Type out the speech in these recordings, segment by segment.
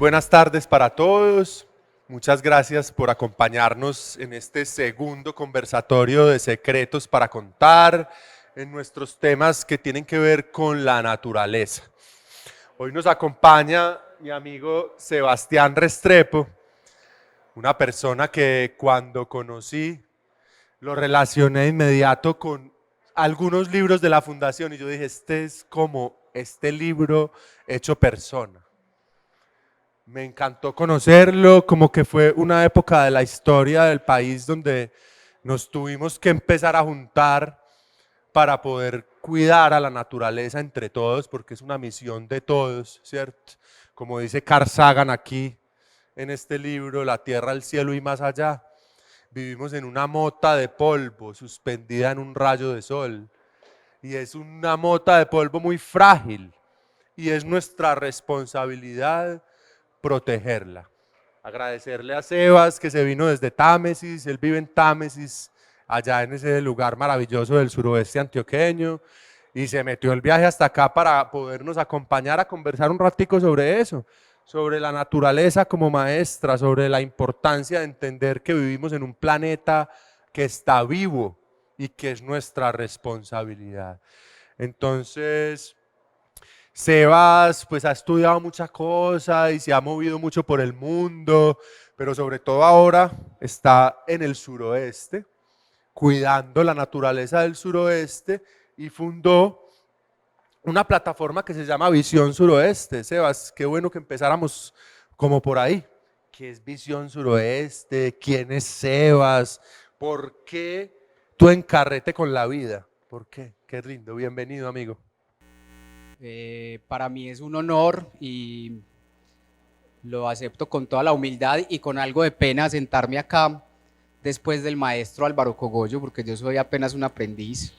buenas tardes para todos. Muchas gracias por acompañarnos en este segundo conversatorio de secretos para contar en nuestros temas que tienen que ver con la naturaleza. Hoy nos acompaña mi amigo Sebastián Restrepo, una persona que cuando conocí lo relacioné de inmediato con algunos libros de la Fundación y yo dije, este es como este libro hecho persona. Me encantó conocerlo, como que fue una época de la historia del país donde nos tuvimos que empezar a juntar para poder cuidar a la naturaleza entre todos, porque es una misión de todos, ¿cierto? Como dice Carl Sagan aquí en este libro, La Tierra, el Cielo y más allá, vivimos en una mota de polvo suspendida en un rayo de sol, y es una mota de polvo muy frágil, y es nuestra responsabilidad protegerla. Agradecerle a Sebas que se vino desde Támesis, él vive en Támesis, allá en ese lugar maravilloso del suroeste antioqueño, y se metió el viaje hasta acá para podernos acompañar a conversar un ratico sobre eso, sobre la naturaleza como maestra, sobre la importancia de entender que vivimos en un planeta que está vivo y que es nuestra responsabilidad. Entonces, Sebas pues ha estudiado muchas cosas y se ha movido mucho por el mundo, pero sobre todo ahora está en el suroeste, cuidando la naturaleza del suroeste y fundó una plataforma que se llama Visión Suroeste. Sebas, qué bueno que empezáramos como por ahí. ¿Qué es Visión Suroeste? ¿Quién es Sebas? ¿Por qué tu encarrete con la vida? ¿Por qué? Qué lindo, bienvenido amigo. Para mí es un honor y lo acepto con toda la humildad y con algo de pena sentarme acá después del maestro Álvaro Cogollo, porque yo soy apenas un aprendiz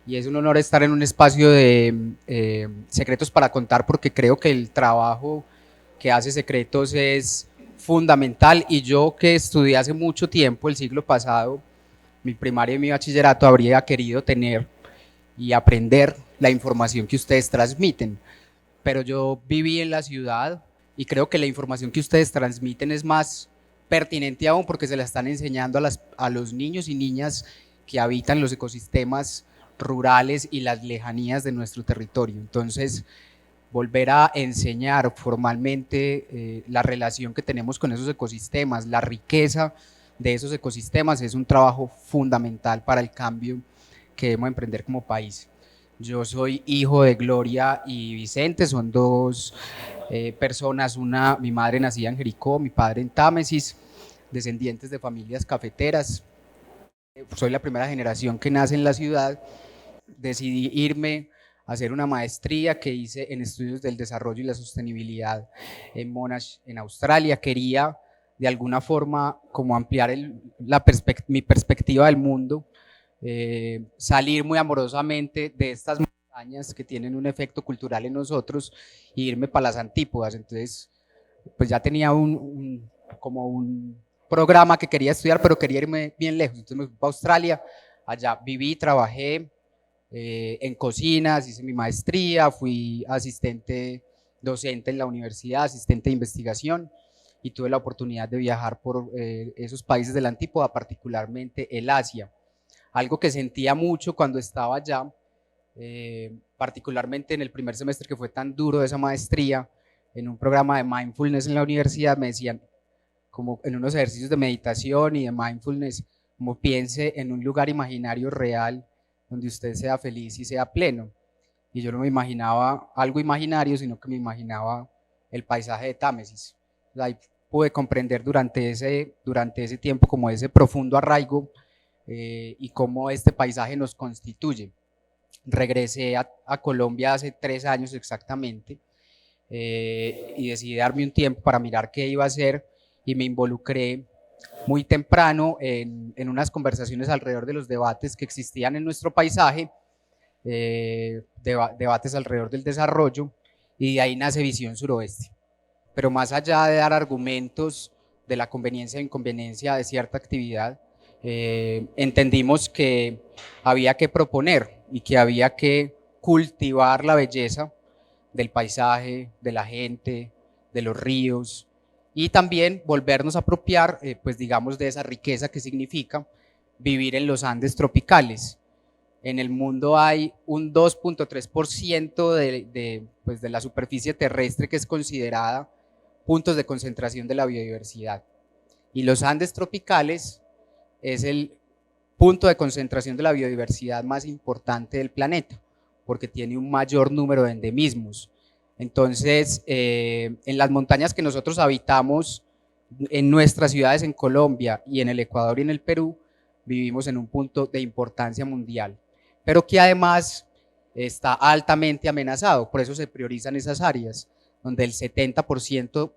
y es un honor estar en un espacio de secretos para contar, porque creo que el trabajo que hace Secretos es fundamental, y yo que estudié hace mucho tiempo, el siglo pasado, mi primaria y mi bachillerato, habría querido tener y aprender la información que ustedes transmiten, pero yo viví en la ciudad y creo que la información que ustedes transmiten es más pertinente aún porque se la están enseñando a los niños y niñas que habitan los ecosistemas rurales y las lejanías de nuestro territorio. Entonces, volver a enseñar formalmente la relación que tenemos con esos ecosistemas, la riqueza de esos ecosistemas, es un trabajo fundamental para el cambio que debemos emprender como país. Yo soy hijo de Gloria y Vicente, son dos personas, mi madre nacida en Jericó, mi padre en Támesis, descendientes de familias cafeteras. Soy la primera generación que nace en la ciudad. Decidí irme a hacer una maestría que hice en estudios del desarrollo y la sostenibilidad en Monash, en Australia. Quería de alguna forma como ampliar mi perspectiva del mundo, salir muy amorosamente de estas montañas que tienen un efecto cultural en nosotros e irme para las antípodas. Entonces, pues ya tenía como un programa que quería estudiar, pero quería irme bien lejos. Entonces me fui para Australia, allá viví, trabajé en cocinas, hice mi maestría, fui asistente docente en la universidad, asistente de investigación, y tuve la oportunidad de viajar por esos países de la antípoda, particularmente el Asia. Algo que sentía mucho cuando estaba allá, particularmente en el primer semestre que fue tan duro de esa maestría, en un programa de mindfulness en la universidad, me decían, como en unos ejercicios de meditación y de mindfulness, como piense en un lugar imaginario real donde usted sea feliz y sea pleno. Y yo no me imaginaba algo imaginario, sino que me imaginaba el paisaje de Támesis. Ahí pude comprender durante ese tiempo como ese profundo arraigo y cómo este paisaje nos constituye. Regresé a Colombia hace 3 años exactamente, y decidí darme un tiempo para mirar qué iba a hacer, y me involucré muy temprano en unas conversaciones alrededor de los debates que existían en nuestro paisaje, debates alrededor del desarrollo, y de ahí nace Visión Suroeste. Pero más allá de dar argumentos de la conveniencia e inconveniencia de cierta actividad, entendimos que había que proponer y que había que cultivar la belleza del paisaje, de la gente, de los ríos, y también volvernos a apropiar, pues digamos, de esa riqueza que significa vivir en los Andes tropicales. En el mundo hay un 2.3% pues de la superficie terrestre que es considerada puntos de concentración de la biodiversidad. Y los Andes tropicales es el punto de concentración de la biodiversidad más importante del planeta, porque tiene un mayor número de endemismos. Entonces, en las montañas que nosotros habitamos, en nuestras ciudades en Colombia y en el Ecuador y en el Perú, vivimos en un punto de importancia mundial, pero que además está altamente amenazado, por eso se priorizan esas áreas, donde el 70%,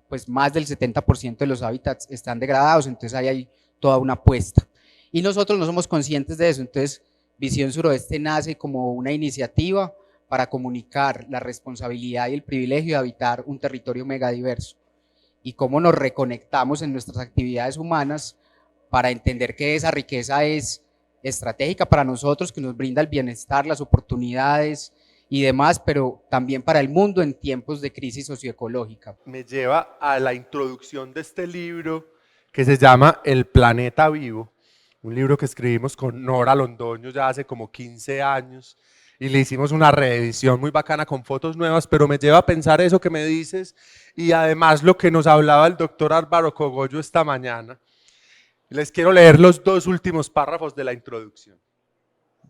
pues más del 70% de los hábitats están degradados, entonces ahí hay toda una apuesta. Y nosotros no somos conscientes de eso, entonces Visión Suroeste nace como una iniciativa para comunicar la responsabilidad y el privilegio de habitar un territorio megadiverso y cómo nos reconectamos en nuestras actividades humanas para entender que esa riqueza es estratégica para nosotros, que nos brinda el bienestar, las oportunidades y demás, pero también para el mundo en tiempos de crisis socioecológica. Me lleva a la introducción de este libro que se llama El planeta vivo, un libro que escribimos con Nora Londoño ya hace como 15 años y le hicimos una reedición muy bacana con fotos nuevas, pero me lleva a pensar eso que me dices y además lo que nos hablaba el doctor Álvaro Cogollo esta mañana. Les quiero leer los dos últimos párrafos de la introducción.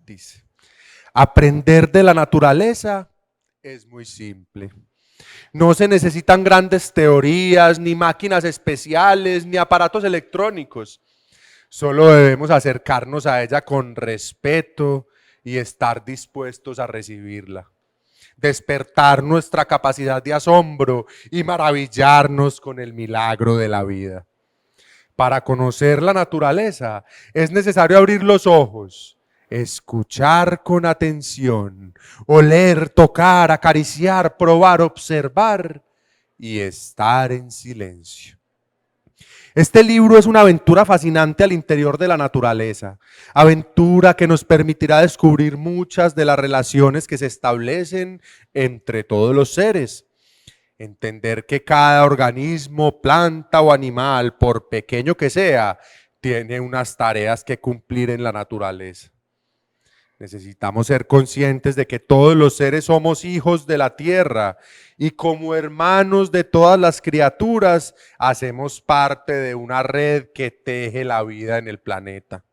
Dice: aprender de la naturaleza es muy simple. No se necesitan grandes teorías, ni máquinas especiales, ni aparatos electrónicos. Solo debemos acercarnos a ella con respeto y estar dispuestos a recibirla. Despertar nuestra capacidad de asombro y maravillarnos con el milagro de la vida. Para conocer la naturaleza es necesario abrir los ojos, escuchar con atención, oler, tocar, acariciar, probar, observar y estar en silencio. Este libro es una aventura fascinante al interior de la naturaleza, aventura que nos permitirá descubrir muchas de las relaciones que se establecen entre todos los seres. Entender que cada organismo, planta o animal, por pequeño que sea, tiene unas tareas que cumplir en la naturaleza. Necesitamos ser conscientes de que todos los seres somos hijos de la tierra y como hermanos de todas las criaturas hacemos parte de una red que teje la vida en el planeta.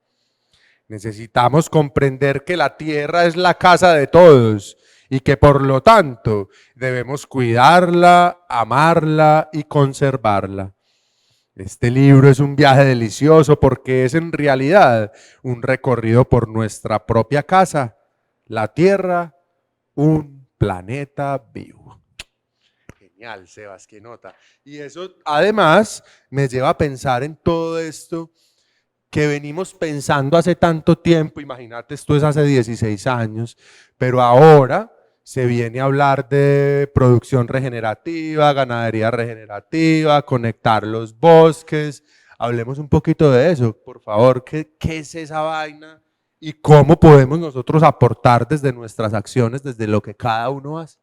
Necesitamos comprender que la tierra es la casa de todos y que por lo tanto debemos cuidarla, amarla y conservarla. Este libro es un viaje delicioso porque es en realidad un recorrido por nuestra propia casa, la Tierra, un planeta vivo. Genial, Sebas, qué nota. Y eso además me lleva a pensar en todo esto que venimos pensando hace tanto tiempo. Imagínate, esto es hace 16 años, pero ahora se viene a hablar de producción regenerativa, ganadería regenerativa, conectar los bosques. Hablemos un poquito de eso, por favor. ¿Qué es esa vaina? ¿Y cómo podemos nosotros aportar desde nuestras acciones, desde lo que cada uno hace?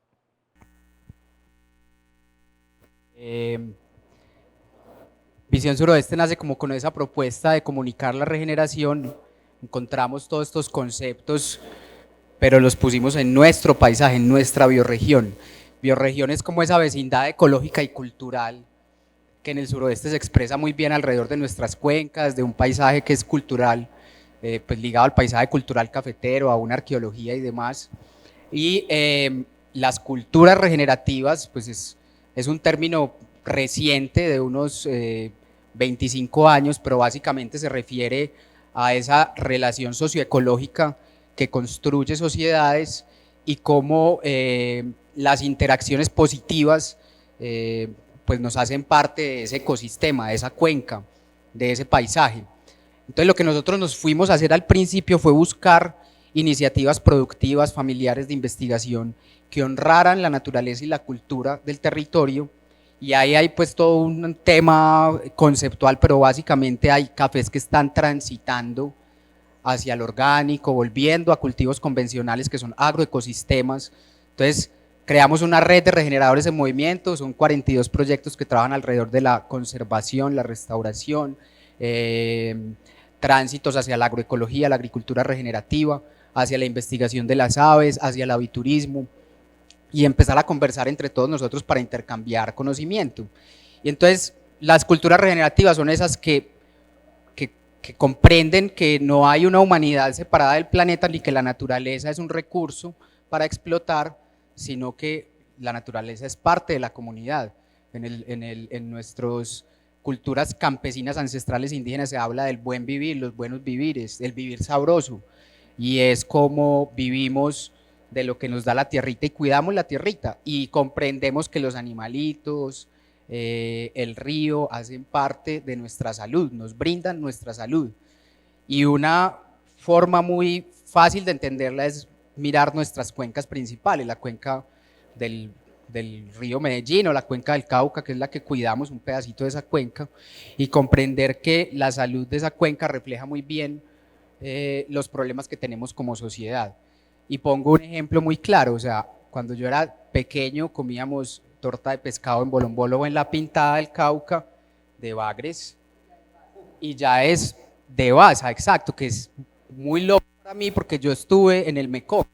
Visión Suroeste nace como con esa propuesta de comunicar la regeneración. Encontramos todos estos conceptos, pero los pusimos en nuestro paisaje, en nuestra bioregión. Bioregión es como esa vecindad ecológica y cultural que en el suroeste se expresa muy bien alrededor de nuestras cuencas, de un paisaje que es cultural, pues ligado al paisaje cultural cafetero, a una arqueología y demás. Y las culturas regenerativas, pues es un término reciente de unos 25 años, pero básicamente se refiere a esa relación socioecológica que construye sociedades y cómo las interacciones positivas pues nos hacen parte de ese ecosistema, de esa cuenca, de ese paisaje. Entonces lo que nosotros nos fuimos a hacer al principio fue buscar iniciativas productivas, familiares de investigación que honraran la naturaleza y la cultura del territorio, y ahí hay pues todo un tema conceptual, pero básicamente hay cafés que están transitando hacia el orgánico, volviendo a cultivos convencionales que son agroecosistemas. Entonces Creamos una red de regeneradores en movimiento, son 42 proyectos que trabajan alrededor de la conservación, la restauración, tránsitos hacia la agroecología, la agricultura regenerativa, hacia la investigación de las aves, hacia el aviturismo, y empezar a conversar entre todos nosotros para intercambiar conocimiento. Y entonces las culturas regenerativas son esas que comprenden que no hay una humanidad separada del planeta ni que la naturaleza es un recurso para explotar, sino que la naturaleza es parte de la comunidad. En nuestras culturas campesinas, ancestrales, indígenas, se habla del buen vivir, los buenos vivires, el vivir sabroso, y es como vivimos de lo que nos da la tierrita y cuidamos la tierrita y comprendemos que los animalitos, el río hacen parte de nuestra salud, nos brindan nuestra salud. Y una forma muy fácil de entenderla es mirar nuestras cuencas principales, la cuenca del río Medellín o la cuenca del Cauca, que es la que cuidamos, un pedacito de esa cuenca, y comprender que la salud de esa cuenca refleja muy bien los problemas que tenemos como sociedad. Y pongo un ejemplo muy claro, o sea, cuando yo era pequeño comíamos torta de pescado en Bolombolo o en la Pintada del Cauca de Bagres, y ya es de Baza, exacto, que es muy loco para mí porque yo estuve en el Mekong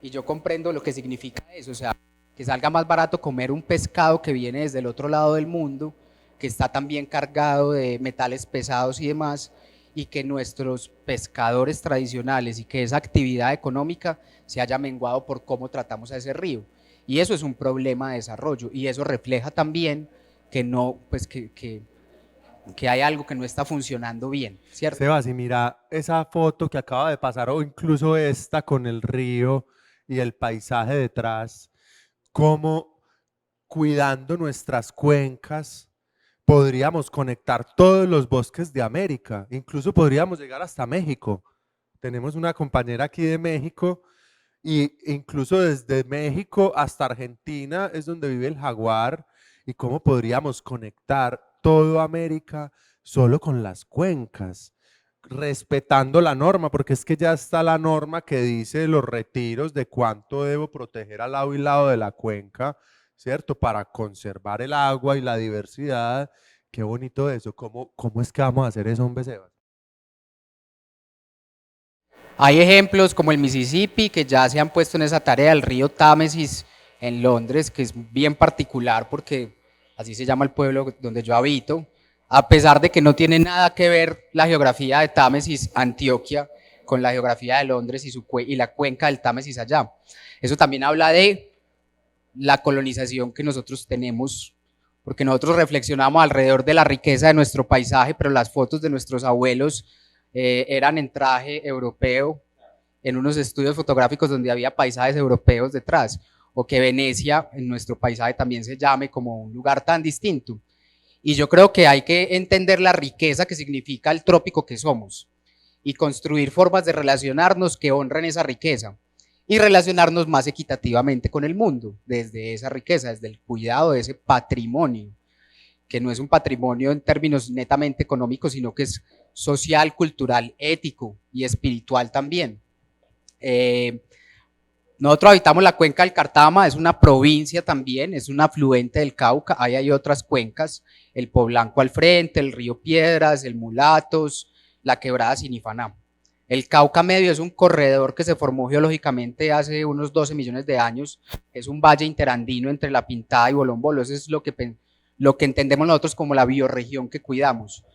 y yo comprendo lo que significa eso, o sea, que salga más barato comer un pescado que viene desde el otro lado del mundo, que está también cargado de metales pesados y demás, y que nuestros pescadores tradicionales y que esa actividad económica se haya menguado por cómo tratamos a ese río. Y eso es un problema de desarrollo, y eso refleja también que no, pues que hay algo que no está funcionando bien, ¿cierto? Sebas, y mira esa foto que acaba de pasar, o incluso esta con el río y el paisaje detrás, cómo cuidando nuestras cuencas podríamos conectar todos los bosques de América, incluso podríamos llegar hasta México. Tenemos una compañera aquí de México, y incluso desde México hasta Argentina es donde vive el jaguar, y cómo podríamos conectar toda América solo con las cuencas, respetando la norma, porque es que ya está la norma que dice los retiros de cuánto debo proteger al lado y lado de la cuenca, ¿cierto? Para conservar el agua y la diversidad. Qué bonito eso. ¿Cómo es que vamos a hacer eso, hombre, Sebas? Hay ejemplos como el Mississippi, que ya se han puesto en esa tarea, el río Támesis en Londres, que es bien particular porque así se llama el pueblo donde yo habito, a pesar de que no tiene nada que ver la geografía de Támesis, Antioquia, con la geografía de Londres y la cuenca del Támesis allá. Eso también habla de la colonización que nosotros tenemos, porque nosotros reflexionamos alrededor de la riqueza de nuestro paisaje, pero las fotos de nuestros abuelos eran en traje europeo, en unos estudios fotográficos donde había paisajes europeos detrás, o que Venecia en nuestro paisaje también se llame como un lugar tan distinto. Y yo creo que hay que entender la riqueza que significa el trópico que somos y construir formas de relacionarnos que honren esa riqueza y relacionarnos más equitativamente con el mundo desde esa riqueza, desde el cuidado de ese patrimonio, que no es un patrimonio en términos netamente económicos, sino que es social, cultural, ético y espiritual también. Nosotros habitamos la cuenca del Cartama, es una provincia también, es un afluente del Cauca, ahí hay otras cuencas, el Poblanco al frente, el río Piedras, el Mulatos, la quebrada Sinifaná. El Cauca Medio es un corredor que se formó geológicamente hace unos 12 millones de años, es un valle interandino entre La Pintada y Bolombolo, eso es lo que entendemos nosotros como la bioregión que cuidamos.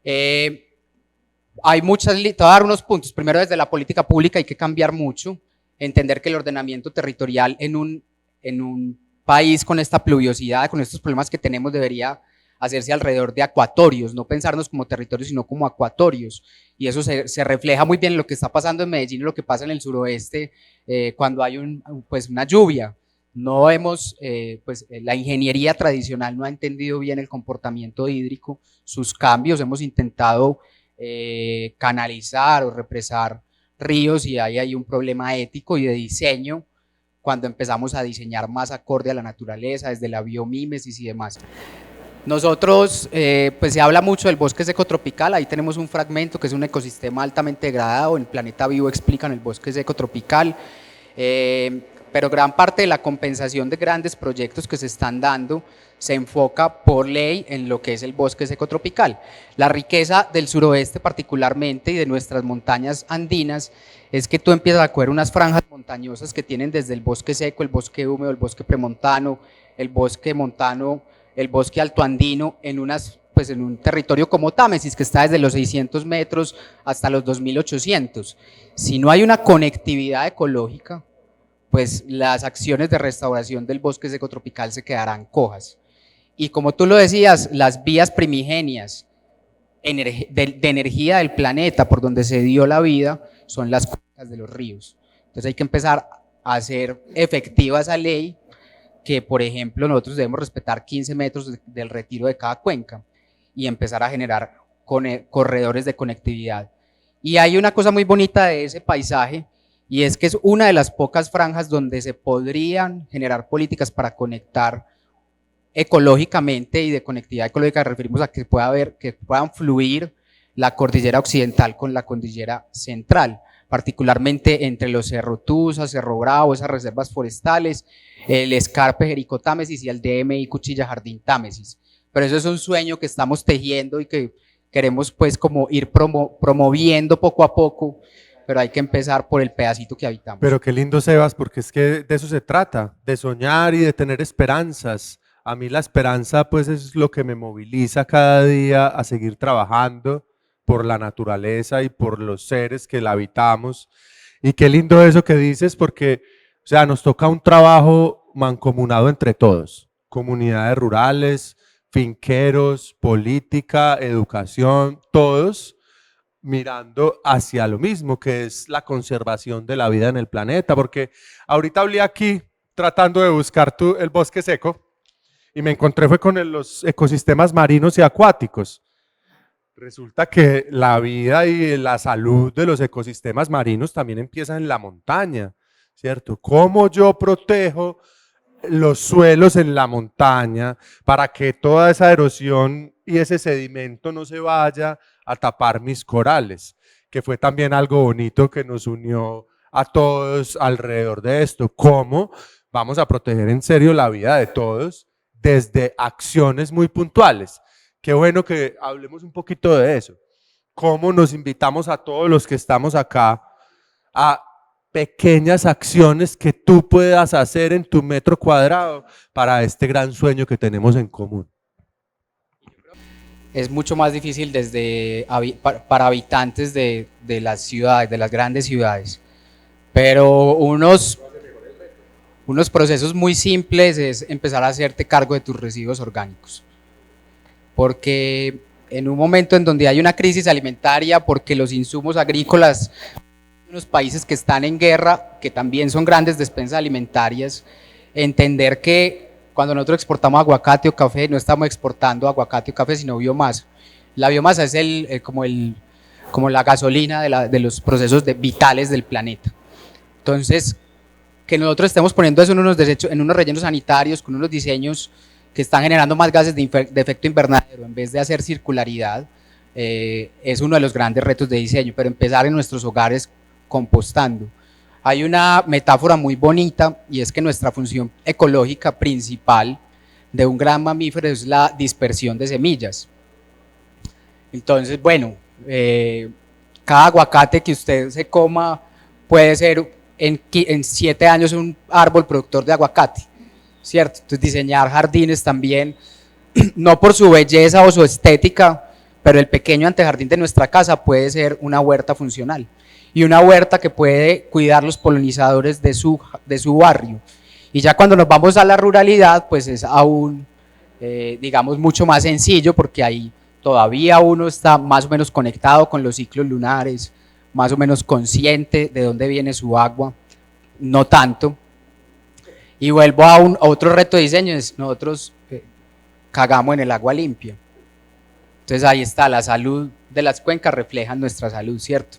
Hay muchas, te voy a dar unos puntos. Primero, desde la política pública hay que cambiar mucho, entender que el ordenamiento territorial en un país con esta pluviosidad, con estos problemas que tenemos, debería hacerse alrededor de acuatorios, no pensarnos como territorios, sino como acuatorios. Y eso se refleja muy bien en lo que está pasando en Medellín y lo que pasa en el suroeste cuando hay una lluvia. No hemos, la ingeniería tradicional no ha entendido bien el comportamiento hídrico, sus cambios, hemos intentado canalizar o represar ríos y ahí hay un problema ético y de diseño cuando empezamos a diseñar más acorde a la naturaleza, desde la biomímesis y demás. Nosotros, pues se habla mucho del bosque seco tropical, ahí tenemos un fragmento que es un ecosistema altamente degradado, en Planeta Vivo explican el bosque seco tropical, pero gran parte de la compensación de grandes proyectos que se están dando se enfoca por ley en lo que es el bosque seco tropical. La riqueza del suroeste particularmente y de nuestras montañas andinas es que tú empiezas a coger unas franjas montañosas que tienen desde el bosque seco, el bosque húmedo, el bosque premontano, el bosque montano, el bosque altoandino, pues en un territorio como Támesis, que está desde los 600 metros hasta los 2800. Si no hay una conectividad ecológica, pues las acciones de restauración del bosque seco tropical se quedarán cojas. Y como tú lo decías, las vías primigenias de energía del planeta por donde se dio la vida son las cuencas de los ríos. Entonces hay que empezar a hacer efectiva esa ley, que por ejemplo nosotros debemos respetar 15 metros del retiro de cada cuenca y empezar a generar corredores de conectividad. Y hay una cosa muy bonita de ese paisaje, y es que es una de las pocas franjas donde se podrían generar políticas para conectar ecológicamente, y de conectividad ecológica referimos a que puedan fluir la cordillera occidental con la cordillera central, particularmente entre los Cerro Tusa, Cerro Bravo, esas reservas forestales, el Escarpe Jericó Támesis y el DMI Cuchilla Jardín Támesis. Pero eso es un sueño que estamos tejiendo y que queremos pues como ir promoviendo poco a poco, pero hay que empezar por el pedacito que habitamos. Pero qué lindo, Sebas, porque es que de eso se trata, de soñar y de tener esperanzas. A mí la esperanza pues es lo que me moviliza cada día a seguir trabajando por la naturaleza y por los seres que la habitamos. Y qué lindo eso que dices, porque o sea, nos toca un trabajo mancomunado entre todos, comunidades rurales, finqueros, política, educación, todos mirando hacia lo mismo, que es la conservación de la vida en el planeta, porque ahorita hablé aquí tratando de buscar el bosque seco y me encontré fue con los ecosistemas marinos y acuáticos. Resulta que la vida y la salud de los ecosistemas marinos también empieza en la montaña, ¿cierto? ¿Cómo yo protejo los suelos en la montaña para que toda esa erosión y ese sedimento no se vaya a tapar mis corales? Que fue también algo bonito que nos unió a todos alrededor de esto. ¿Cómo vamos a proteger en serio la vida de todos desde acciones muy puntuales? Qué bueno que hablemos un poquito de eso. ¿Cómo nos invitamos a todos los que estamos acá a pequeñas acciones que tú puedas hacer en tu metro cuadrado para este gran sueño que tenemos en común? Es mucho más difícil para habitantes de las ciudades, de las grandes ciudades, pero unos procesos muy simples es empezar a hacerte cargo de tus residuos orgánicos, porque en un momento en donde hay una crisis alimentaria, porque los insumos agrícolas, unos países que están en guerra, que también son grandes despensas alimentarias, entender que cuando nosotros exportamos aguacate o café, no estamos exportando aguacate o café, sino biomasa. La biomasa es como la gasolina de los procesos vitales del planeta. Entonces, que nosotros estemos poniendo eso en unos rellenos sanitarios, con unos diseños que están generando más gases de efecto invernadero, en vez de hacer circularidad, es uno de los grandes retos de diseño, pero empezar en nuestros hogares compostando. Hay una metáfora muy bonita, y es que nuestra función ecológica principal de un gran mamífero es la dispersión de semillas. Entonces, bueno, cada aguacate que usted se coma puede ser en 7 años un árbol productor de aguacate, ¿cierto? Entonces diseñar jardines también, no por su belleza o su estética, pero el pequeño antejardín de nuestra casa puede ser una huerta funcional, y una huerta que puede cuidar los polinizadores de su barrio. Y ya cuando nos vamos a la ruralidad, pues es aún, digamos, mucho más sencillo, porque ahí todavía uno está más o menos conectado con los ciclos lunares, más o menos consciente de dónde viene su agua, no tanto. Y vuelvo a otro reto de diseño, es nosotros cagamos en el agua limpia. Entonces ahí está, la salud de las cuencas refleja nuestra salud, ¿cierto?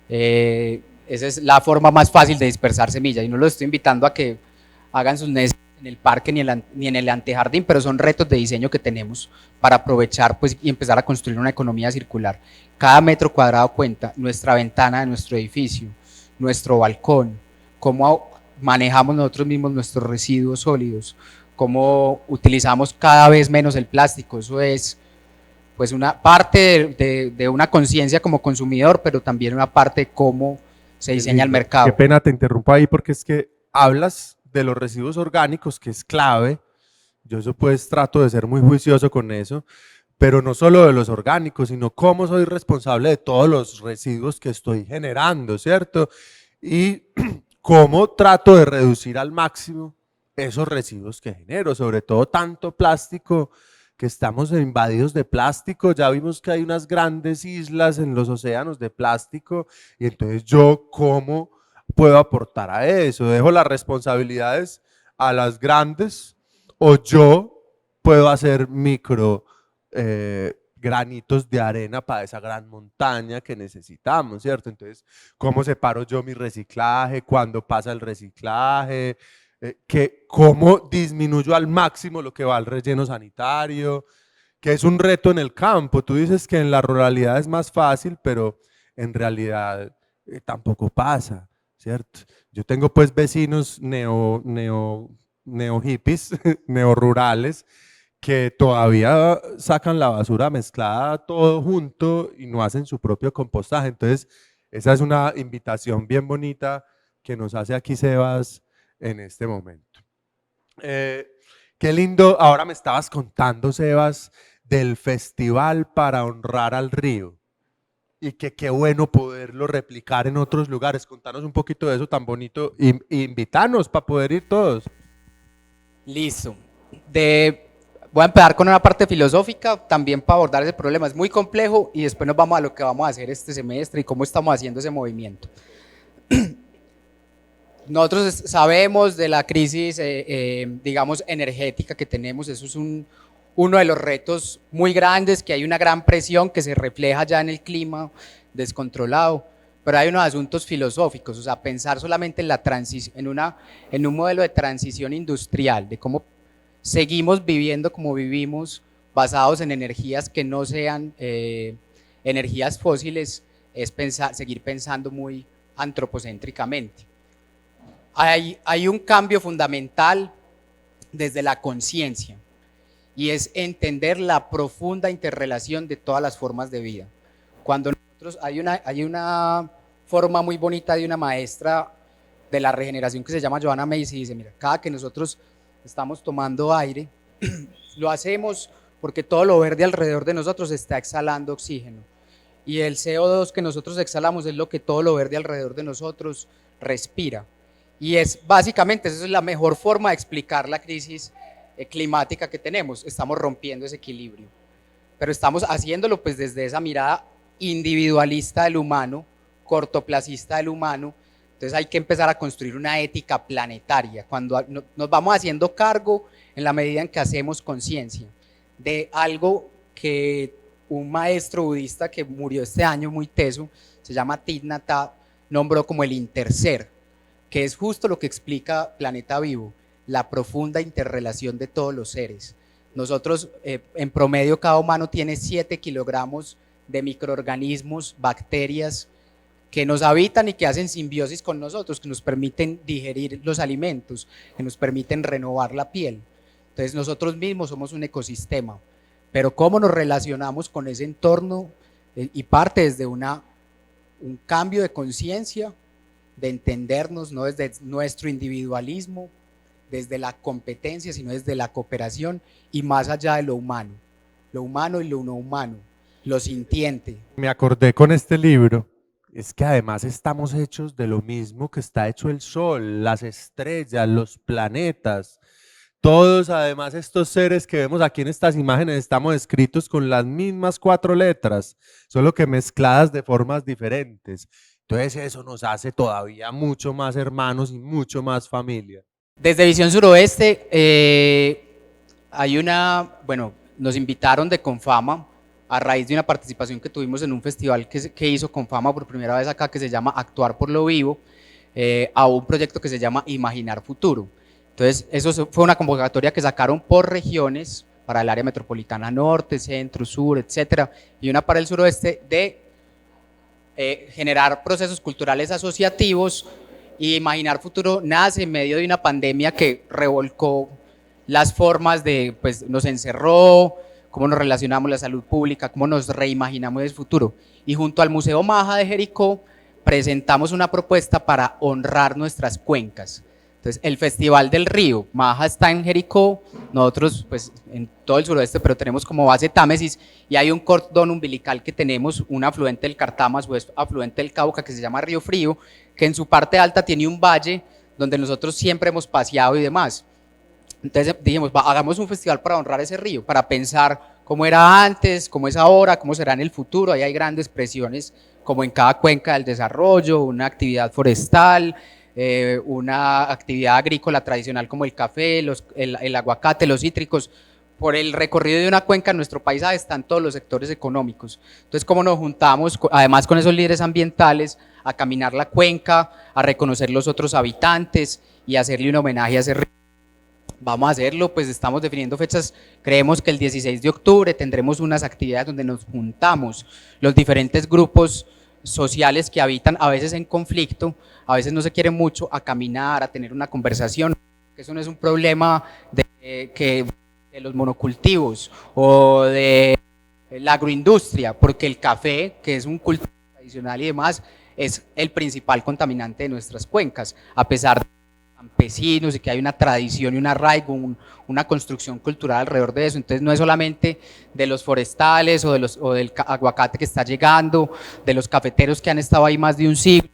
Esa es la forma más fácil de dispersar semillas, y no los estoy invitando a que hagan sus necesidades en el parque ni en el antejardín, pero son retos de diseño que tenemos para aprovechar pues, y empezar a construir una economía circular. Cada metro cuadrado cuenta, nuestra ventana de nuestro edificio, nuestro balcón, cómo manejamos nosotros mismos nuestros residuos sólidos, cómo utilizamos cada vez menos el plástico. Eso es pues una parte de una conciencia como consumidor, pero también una parte de cómo se diseña el mercado. Qué pena te interrumpo ahí porque es que hablas de los residuos orgánicos, que es clave. Yo eso pues trato de ser muy juicioso con eso, pero no solo de los orgánicos, sino cómo soy responsable de todos los residuos que estoy generando, ¿cierto? Y cómo trato de reducir al máximo esos residuos que genero, sobre todo tanto plástico, que estamos invadidos de plástico. Ya vimos que hay unas grandes islas en los océanos de plástico, y entonces yo cómo puedo aportar a eso. Dejo las responsabilidades a las grandes, o yo puedo hacer micro granitos de arena para esa gran montaña que necesitamos, ¿cierto? Entonces, ¿cómo separo yo mi reciclaje? ¿Cuándo pasa el reciclaje? ¿Cómo disminuyo al máximo lo que va al relleno sanitario? Que es un reto en el campo. Tú dices que en la ruralidad es más fácil, pero en realidad tampoco pasa, ¿cierto? Yo tengo pues vecinos neo hippies, neo rurales, que todavía sacan la basura mezclada todo junto y no hacen su propio compostaje. Entonces, esa es una invitación bien bonita que nos hace aquí Sebas en este momento. Qué lindo, ahora me estabas contando, Sebas, del festival para honrar al río, y que qué bueno poderlo replicar en otros lugares. Contanos un poquito de eso tan bonito y invítanos para poder ir todos. Listo. Voy a empezar con una parte filosófica también para abordar ese problema. Es muy complejo y después nos vamos a lo que vamos a hacer este semestre y cómo estamos haciendo ese movimiento. Nosotros sabemos de la crisis, digamos, energética que tenemos. Eso es uno de los retos muy grandes, que hay una gran presión que se refleja ya en el clima descontrolado, pero hay unos asuntos filosóficos, o sea, pensar solamente en la transición, en un modelo de transición industrial, de cómo seguimos viviendo como vivimos, basados en energías que no sean energías fósiles, es seguir pensando muy antropocéntricamente. Hay un cambio fundamental desde la conciencia, y es entender la profunda interrelación de todas las formas de vida. Cuando nosotros, hay una forma muy bonita de una maestra de la regeneración que se llama Joanna Macy, y dice, mira, cada que nosotros estamos tomando aire, lo hacemos porque todo lo verde alrededor de nosotros está exhalando oxígeno, y el CO2 que nosotros exhalamos es lo que todo lo verde alrededor de nosotros respira. Y es básicamente, esa es la mejor forma de explicar la crisis climática que tenemos. Estamos rompiendo ese equilibrio, pero estamos haciéndolo pues desde esa mirada individualista del humano, cortoplacista del humano. Entonces hay que empezar a construir una ética planetaria, cuando nos vamos haciendo cargo en la medida en que hacemos conciencia de algo que un maestro budista que murió este año muy teso, se llama Thich Nhat Hanh, nombró como el interser, que es justo lo que explica Planeta Vivo, la profunda interrelación de todos los seres. Nosotros, en promedio, cada humano tiene 7 kilogramos de microorganismos, bacterias, que nos habitan y que hacen simbiosis con nosotros, que nos permiten digerir los alimentos, que nos permiten renovar la piel. Entonces nosotros mismos somos un ecosistema, pero cómo nos relacionamos con ese entorno y parte desde un cambio de conciencia, de entendernos no desde nuestro individualismo, desde la competencia, sino desde la cooperación y más allá de lo humano y lo no humano, lo sintiente. Me acordé con este libro, es que además estamos hechos de lo mismo que está hecho el Sol, las estrellas, los planetas. Todos, además, estos seres que vemos aquí en estas imágenes estamos escritos con las mismas 4 letras, solo que mezcladas de formas diferentes. Entonces eso nos hace todavía mucho más hermanos y mucho más familia. Desde Visión Suroeste nos invitaron de Confama a raíz de una participación que tuvimos en un festival que hizo Confama por primera vez acá, que se llama Actuar por lo Vivo, a un proyecto que se llama Imaginar Futuro. Entonces, eso fue una convocatoria que sacaron por regiones para el área metropolitana norte, centro, sur, etcétera, y una para el suroeste, de generar procesos culturales asociativos Y Imaginar Futuro nace en medio de una pandemia que revolcó las formas de, pues nos encerró, cómo nos relacionamos la salud pública, cómo nos reimaginamos el futuro. Y junto al Museo Maja de Jericó presentamos una propuesta para honrar nuestras cuencas. Entonces, el Festival del Río, Maja está en Jericó, nosotros pues en todo el suroeste, pero tenemos como base Támesis, y hay un cordón umbilical que tenemos, un afluente del Cartamas o es afluente del Cauca que se llama Río Frío, que en su parte alta tiene un valle donde nosotros siempre hemos paseado y demás. Entonces dijimos, hagamos un festival para honrar ese río, para pensar cómo era antes, cómo es ahora, cómo será en el futuro. Ahí hay grandes presiones, como en cada cuenca del desarrollo, una actividad forestal, una actividad agrícola tradicional como el café, el aguacate, los cítricos. Por el recorrido de una cuenca en nuestro paisaje están todos los sectores económicos. Entonces, cómo nos juntamos, además con esos líderes ambientales, a caminar la cuenca, a reconocer los otros habitantes y hacerle un homenaje a ese río. Vamos a hacerlo, pues estamos definiendo fechas, creemos que el 16 de octubre tendremos unas actividades donde nos juntamos los diferentes grupos sociales que habitan a veces en conflicto, a veces no se quieren mucho, a caminar, a tener una conversación, que eso no es un problema de los monocultivos o de la agroindustria, porque el café, que es un cultivo tradicional y demás, es el principal contaminante de nuestras cuencas, a pesar de campesinos y que hay una tradición y un arraigo, una construcción cultural alrededor de eso. Entonces no es solamente de los forestales o del aguacate que está llegando, de los cafeteros que han estado ahí más de un siglo,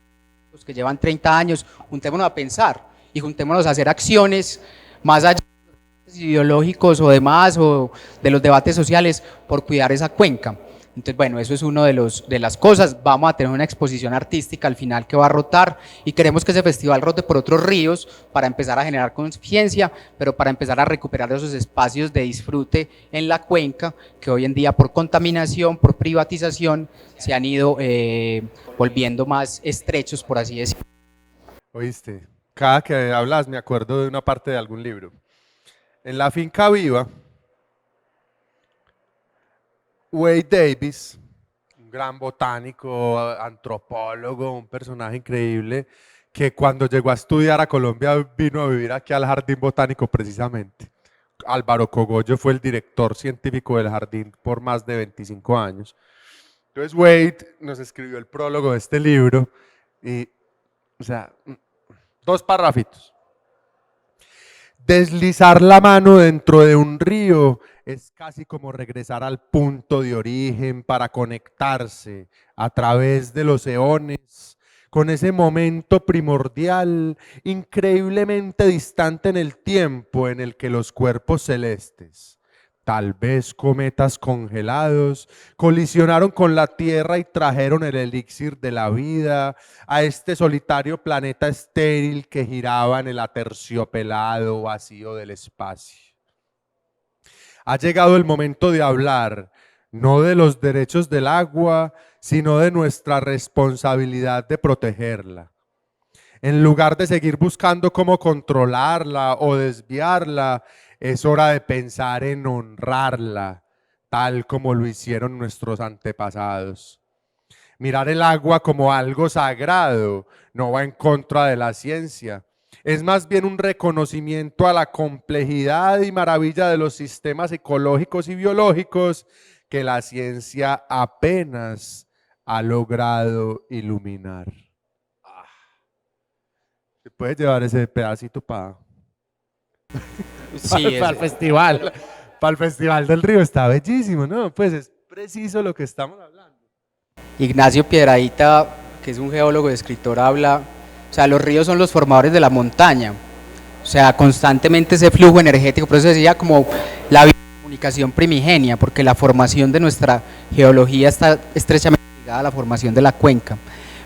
los que llevan 30 años, juntémonos a pensar y juntémonos a hacer acciones más allá de los ideológicos o demás o de los debates sociales por cuidar esa cuenca. Entonces, bueno, eso es una de las cosas. Vamos a tener una exposición artística al final que va a rotar y queremos que ese festival rote por otros ríos para empezar a generar conciencia, pero para empezar a recuperar esos espacios de disfrute en la cuenca que hoy en día por contaminación, por privatización, se han ido volviendo más estrechos, por así decirlo. Oíste, cada que hablas me acuerdo de una parte de algún libro. En la finca viva, Wade Davis, un gran botánico, antropólogo, un personaje increíble, que cuando llegó a estudiar a Colombia vino a vivir aquí al Jardín Botánico precisamente. Álvaro Cogollo fue el director científico del jardín por más de 25 años. Entonces Wade nos escribió el prólogo de este libro y, o sea, 2 párrafitos. Deslizar la mano dentro de un río es casi como regresar al punto de origen para conectarse a través de los eones con ese momento primordial, increíblemente distante en el tiempo en el que los cuerpos celestes, tal vez cometas congelados, colisionaron con la Tierra y trajeron el elixir de la vida a este solitario planeta estéril que giraba en el aterciopelado vacío del espacio. Ha llegado el momento de hablar, no de los derechos del agua, sino de nuestra responsabilidad de protegerla. En lugar de seguir buscando cómo controlarla o desviarla, es hora de pensar en honrarla, tal como lo hicieron nuestros antepasados. Mirar el agua como algo sagrado no va en contra de la ciencia. Es más bien un reconocimiento a la complejidad y maravilla de los sistemas ecológicos y biológicos que la ciencia apenas ha logrado iluminar. ¿Te puedes llevar ese pedacito para Sí, el festival? Para el Festival del Río está bellísimo, ¿no? Pues es preciso lo que estamos hablando. Ignacio Piedradita, que es un geólogo y escritor, habla, o sea, los ríos son los formadores de la montaña, o sea, constantemente ese flujo energético, por eso decía como la comunicación primigenia, porque la formación de nuestra geología está estrechamente ligada a la formación de la cuenca.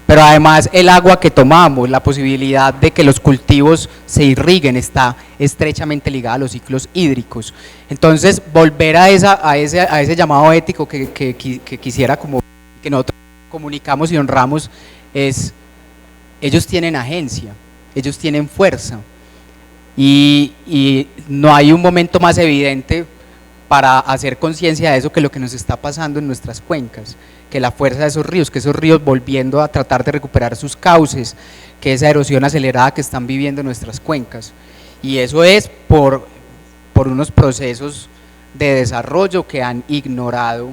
Pero además el agua que tomamos, la posibilidad de que los cultivos se irriguen está estrechamente ligada a los ciclos hídricos. Entonces volver a ese llamado ético que quisiera como que nosotros comunicamos y honramos es, ellos tienen agencia, ellos tienen fuerza y no hay un momento más evidente para hacer conciencia de eso, que lo que nos está pasando en nuestras cuencas, que la fuerza de esos ríos, que esos ríos volviendo a tratar de recuperar sus cauces, que esa erosión acelerada que están viviendo nuestras cuencas. Y eso es por unos procesos de desarrollo que han ignorado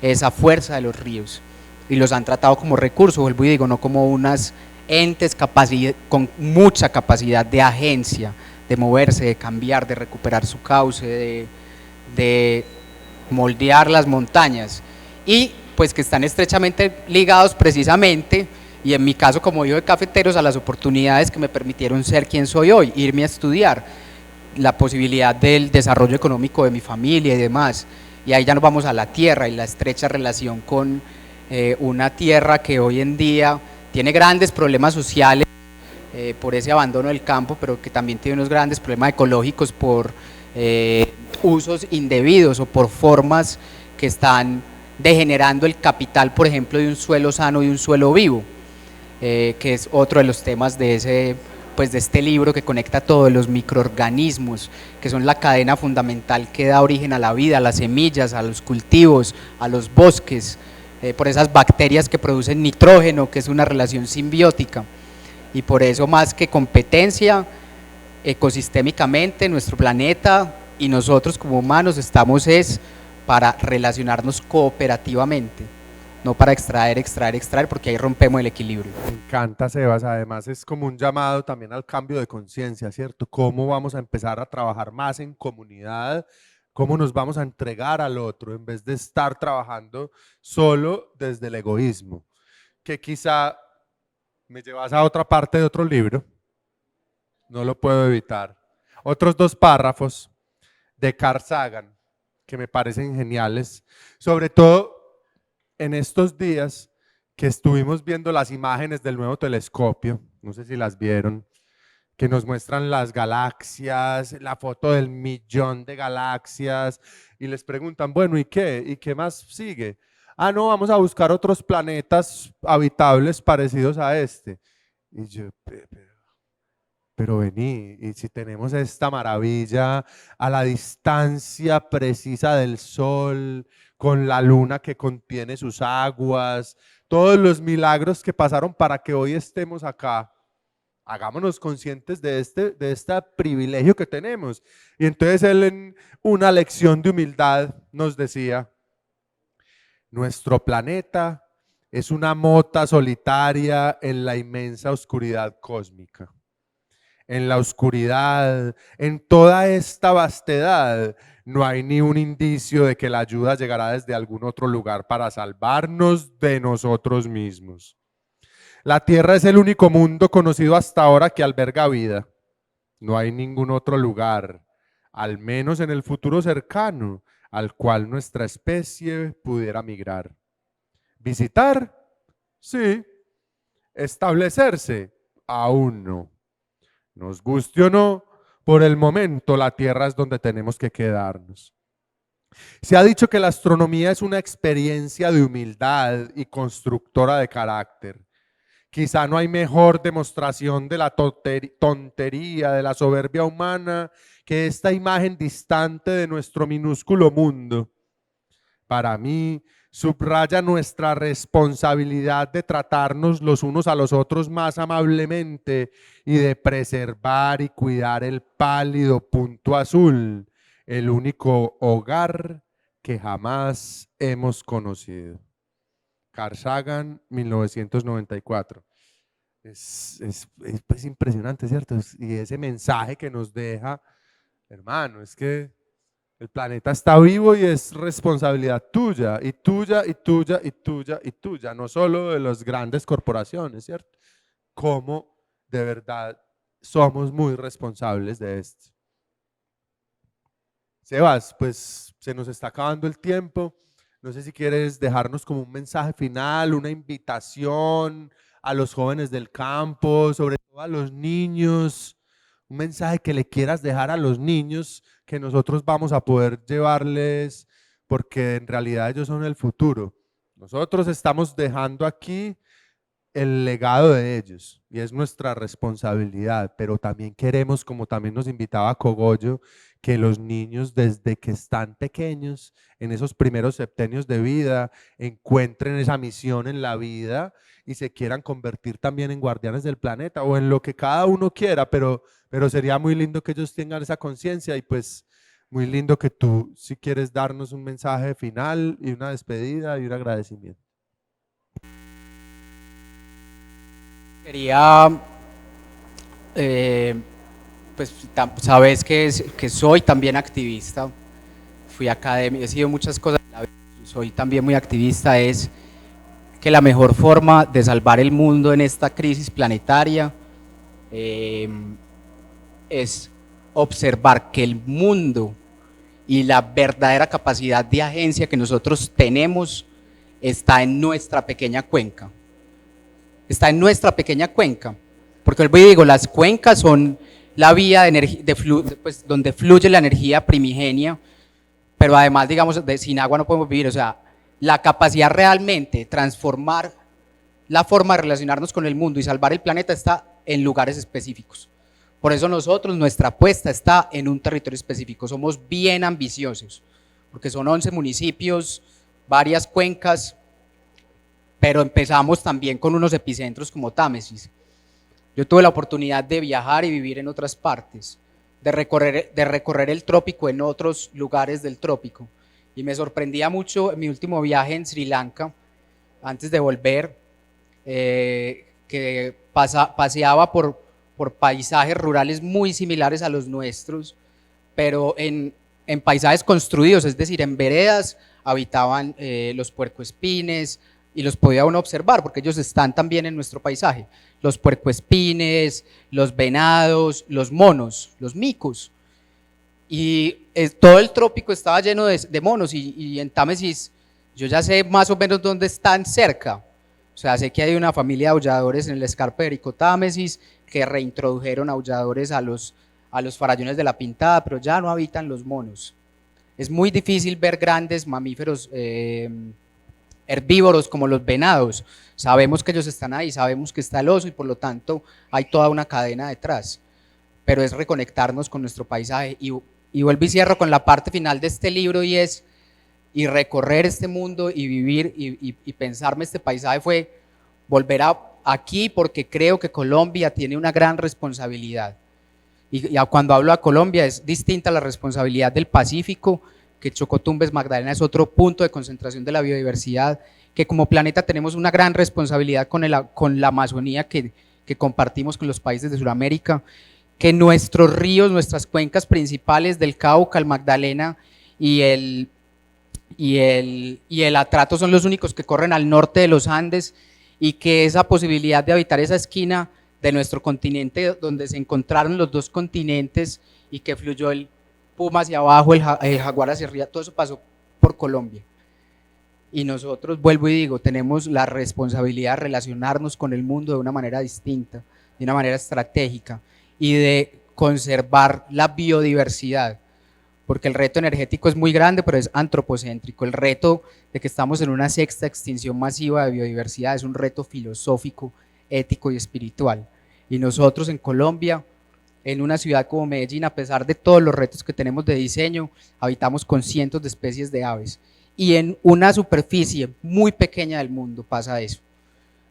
esa fuerza de los ríos y los han tratado como recursos, vuelvo y digo, no como unas entes con mucha capacidad de agencia, de moverse, de cambiar, de recuperar su cauce, de moldear las montañas, y pues que están estrechamente ligados precisamente, y en mi caso como hijo de cafeteros, a las oportunidades que me permitieron ser quien soy hoy, irme a estudiar, la posibilidad del desarrollo económico de mi familia y demás. Y ahí ya nos vamos a la tierra y la estrecha relación con una tierra que hoy en día tiene grandes problemas sociales por ese abandono del campo, pero que también tiene unos grandes problemas ecológicos por usos indebidos o por formas que están degenerando el capital, por ejemplo, de un suelo sano y un suelo vivo, que es otro de los temas de este libro, que conecta todos los microorganismos, que son la cadena fundamental que da origen a la vida, a las semillas, a los cultivos, a los bosques, por esas bacterias que producen nitrógeno, que es una relación simbiótica. Y por eso, más que competencia, ecosistémicamente nuestro planeta y nosotros como humanos estamos para relacionarnos cooperativamente, no para extraer, porque ahí rompemos el equilibrio. Me encanta, Sebas. Además es como un llamado también al cambio de conciencia, ¿cierto? ¿Cómo vamos a empezar a trabajar más en comunidad? ¿Cómo nos vamos a entregar al otro en vez de estar trabajando solo desde el egoísmo? Que quizá me llevas a otra parte de otro libro, no lo puedo evitar. Otros dos párrafos de Carl Sagan que me parecen geniales, sobre todo en estos días que estuvimos viendo las imágenes del nuevo telescopio, no sé si las vieron, que nos muestran las galaxias, la foto del millón de galaxias, y les preguntan, bueno, ¿y qué? ¿Y qué más sigue? Ah, no, vamos a buscar otros planetas habitables parecidos a este. Y yo, pero vení, y si tenemos esta maravilla a la distancia precisa del Sol, con la luna que contiene sus aguas, todos los milagros que pasaron para que hoy estemos acá, hagámonos conscientes de este privilegio que tenemos. Y entonces él, en una lección de humildad, nos decía, nuestro planeta es una mota solitaria en la inmensa oscuridad cósmica. En la oscuridad, en toda esta vastedad, no hay ni un indicio de que la ayuda llegará desde algún otro lugar para salvarnos de nosotros mismos. La Tierra es el único mundo conocido hasta ahora que alberga vida. No hay ningún otro lugar, al menos en el futuro cercano, al cual nuestra especie pudiera migrar. ¿Visitar? Sí. ¿Establecerse? Aún no. Nos guste o no, por el momento la Tierra es donde tenemos que quedarnos. Se ha dicho que la astronomía es una experiencia de humildad y constructora de carácter. Quizá no hay mejor demostración de la tontería, de la soberbia humana, que esta imagen distante de nuestro minúsculo mundo. Para mí, subraya nuestra responsabilidad de tratarnos los unos a los otros más amablemente y de preservar y cuidar el pálido punto azul, el único hogar que jamás hemos conocido. Carl Sagan, 1994. Es impresionante, ¿cierto? Y ese mensaje que nos deja, hermano, es que el planeta está vivo y es responsabilidad tuya, y tuya, y tuya, y tuya, y tuya, no solo de las grandes corporaciones, ¿cierto? Cómo de verdad somos muy responsables de esto. Sebas, pues se nos está acabando el tiempo. No sé si quieres dejarnos como un mensaje final, una invitación a los jóvenes del campo, sobre todo a los niños, un mensaje que le quieras dejar a los niños que nosotros vamos a poder llevarles, porque en realidad ellos son el futuro. Nosotros estamos dejando aquí el legado de ellos y es nuestra responsabilidad, pero también queremos, como también nos invitaba Cogollo, que los niños desde que están pequeños, en esos primeros septenios de vida, encuentren esa misión en la vida y se quieran convertir también en guardianes del planeta o en lo que cada uno quiera, pero sería muy lindo que ellos tengan esa conciencia y pues muy lindo que tú, si quieres darnos un mensaje final y una despedida y un agradecimiento. Quería, pues sabes que soy también activista, fui académico, he sido muchas cosas en la vida, soy también muy activista, es que la mejor forma de salvar el mundo en esta crisis planetaria es observar que el mundo y la verdadera capacidad de agencia que nosotros tenemos está en nuestra pequeña cuenca. Está en nuestra pequeña cuenca. Porque vuelvo y digo, las cuencas son la vía de energía, pues, donde fluye la energía primigenia, pero además, digamos, sin agua no podemos vivir. O sea, la capacidad realmente de transformar la forma de relacionarnos con el mundo y salvar el planeta está en lugares específicos. Por eso nosotros, nuestra apuesta está en un territorio específico. Somos bien ambiciosos, porque son 11 municipios, varias cuencas, pero empezamos también con unos epicentros como Támesis. Yo tuve la oportunidad de viajar y vivir en otras partes, de recorrer el trópico en otros lugares del trópico. Y me sorprendía mucho en mi último viaje en Sri Lanka, antes de volver, que paseaba por paisajes rurales muy similares a los nuestros, pero en paisajes construidos, es decir, en veredas habitaban los puercoespines y los podía uno observar porque ellos están también en nuestro paisaje. Los puercoespines, los venados, los monos, los micos. Y todo el trópico estaba lleno de monos y en Támesis yo ya sé más o menos dónde están cerca. O sea, sé que hay una familia de aulladores en el escarpe de Ericotámesis que reintrodujeron aulladores a los farallones de la Pintada, pero ya no habitan los monos. Es muy difícil ver grandes mamíferos herbívoros como los venados. Sabemos que ellos están ahí, sabemos que está el oso y por lo tanto hay toda una cadena detrás. Pero es reconectarnos con nuestro paisaje y vuelvo y cierro con la parte final de este libro y es y recorrer este mundo y vivir y pensarme este paisaje fue volver aquí porque creo que Colombia tiene una gran responsabilidad. Y cuando hablo a Colombia es distinta a la responsabilidad del Pacífico, que Chocotumbes, Magdalena es otro punto de concentración de la biodiversidad, que como planeta tenemos una gran responsabilidad con la Amazonía que compartimos con los países de Sudamérica, que nuestros ríos, nuestras cuencas principales del Cauca, el Magdalena y el Atrato son los únicos que corren al norte de los Andes y que esa posibilidad de habitar esa esquina de nuestro continente donde se encontraron los dos continentes y que fluyó el Puma hacia abajo, el Jaguar hacia arriba, todo eso pasó por Colombia. Y nosotros, vuelvo y digo, tenemos la responsabilidad de relacionarnos con el mundo de una manera distinta, de una manera estratégica y de conservar la biodiversidad, porque el reto energético es muy grande, pero es antropocéntrico. El reto de que estamos en una sexta extinción masiva de biodiversidad es un reto filosófico, ético y espiritual. Y nosotros en Colombia, en una ciudad como Medellín, a pesar de todos los retos que tenemos de diseño, habitamos con cientos de especies de aves. Y en una superficie muy pequeña del mundo pasa eso.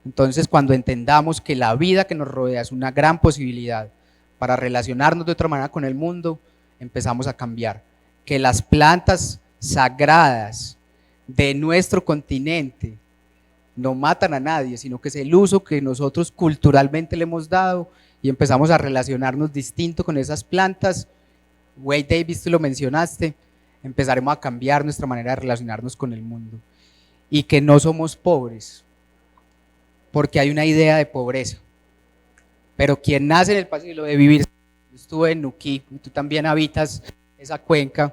Entonces, cuando entendamos que la vida que nos rodea es una gran posibilidad para relacionarnos de otra manera con el mundo, empezamos a cambiar. Que las plantas sagradas de nuestro continente no matan a nadie, sino que es el uso que nosotros culturalmente le hemos dado y empezamos a relacionarnos distinto con esas plantas. Wade Davis, tú lo mencionaste, empezaremos a cambiar nuestra manera de relacionarnos con el mundo y que no somos pobres, porque hay una idea de pobreza, pero quien nace en el país de vivir, yo estuve en Nuquí, tú también habitas esa cuenca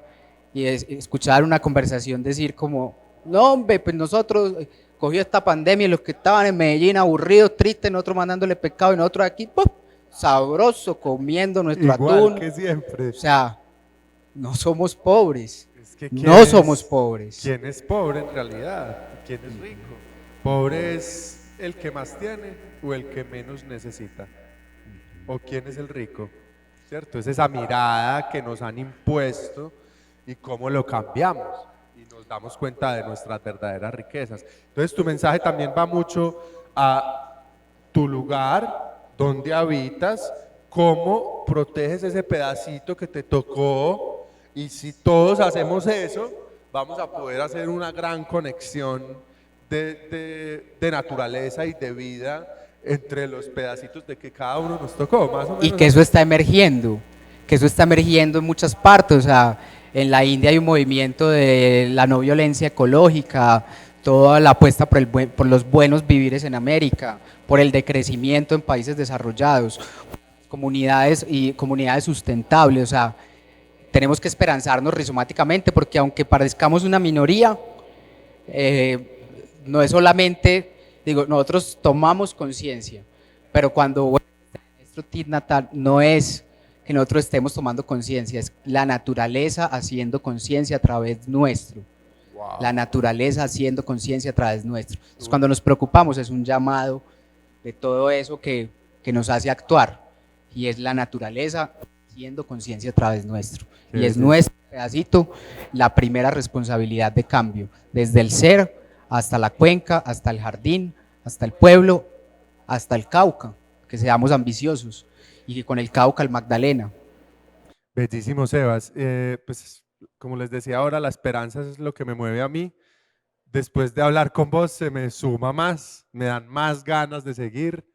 y escuchar una conversación decir como, no hombre, pues nosotros cogió esta pandemia y los que estaban en Medellín aburridos, tristes, nosotros mandándole pescado y nosotros aquí, ¡pum!, sabroso, comiendo nuestro Igual atún. que siempre. O sea, no somos pobres, Es que no somos pobres. ¿quién es pobre en realidad? ¿Quién es rico? Pobre es ¿El que más tiene o el que menos necesita? ¿O quién es el rico? ¿Cierto? Es esa mirada que nos han impuesto y cómo lo cambiamos y nos damos cuenta de nuestras verdaderas riquezas. Entonces tu mensaje también va mucho a tu lugar, donde habitas, cómo proteges ese pedacito que te tocó, y si todos hacemos eso, vamos a poder hacer una gran conexión de naturaleza y de vida entre los pedacitos de que cada uno nos tocó, más o Y menos que eso así. está emergiendo en muchas partes, o sea, en la India hay un movimiento de la no violencia ecológica, toda la apuesta por los buenos vivires en América, por el decrecimiento en países desarrollados, comunidades sustentables, o sea, tenemos que esperanzarnos rizomáticamente porque aunque parezcamos una minoría, no es solamente, digo, nosotros tomamos conciencia, pero cuando nuestro TID natal no es que nosotros estemos tomando conciencia, es la naturaleza haciendo conciencia a través nuestro. Wow. La naturaleza haciendo conciencia a través nuestro. Entonces, cuando nos preocupamos es un llamado de todo eso que nos hace actuar, y es la naturaleza haciendo conciencia a través nuestro. Y es nuestro pedacito la primera responsabilidad de cambio, desde el ser hasta la cuenca, hasta el jardín, hasta el pueblo, hasta el Cauca, que seamos ambiciosos, y que con el Cauca el Magdalena. Bellísimo, Sebas. Pues como les decía ahora, la esperanza es lo que me mueve a mí. Después de hablar con vos se me suma más, me dan más ganas de seguir,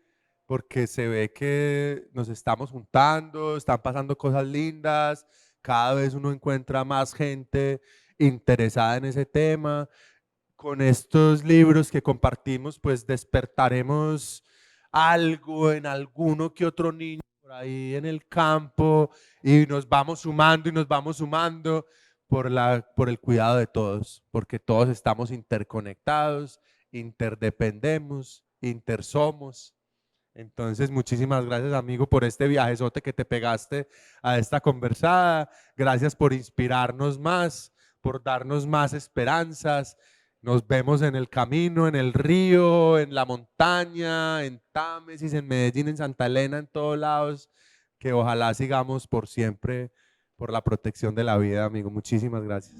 porque se ve que nos estamos juntando, están pasando cosas lindas, cada vez uno encuentra más gente interesada en ese tema. Con estos libros que compartimos, pues despertaremos algo en alguno que otro niño por ahí en el campo, y nos vamos sumando y nos vamos sumando por el cuidado de todos, porque todos estamos interconectados, interdependemos, intersomos. Entonces, muchísimas gracias, amigo, por este viajezote que te pegaste a esta conversada. Gracias por inspirarnos más, por darnos más esperanzas. Nos vemos en el camino, en el río, en la montaña, en Támesis, en Medellín, en Santa Elena, en todos lados. Que ojalá sigamos por siempre por la protección de la vida, amigo. Muchísimas gracias.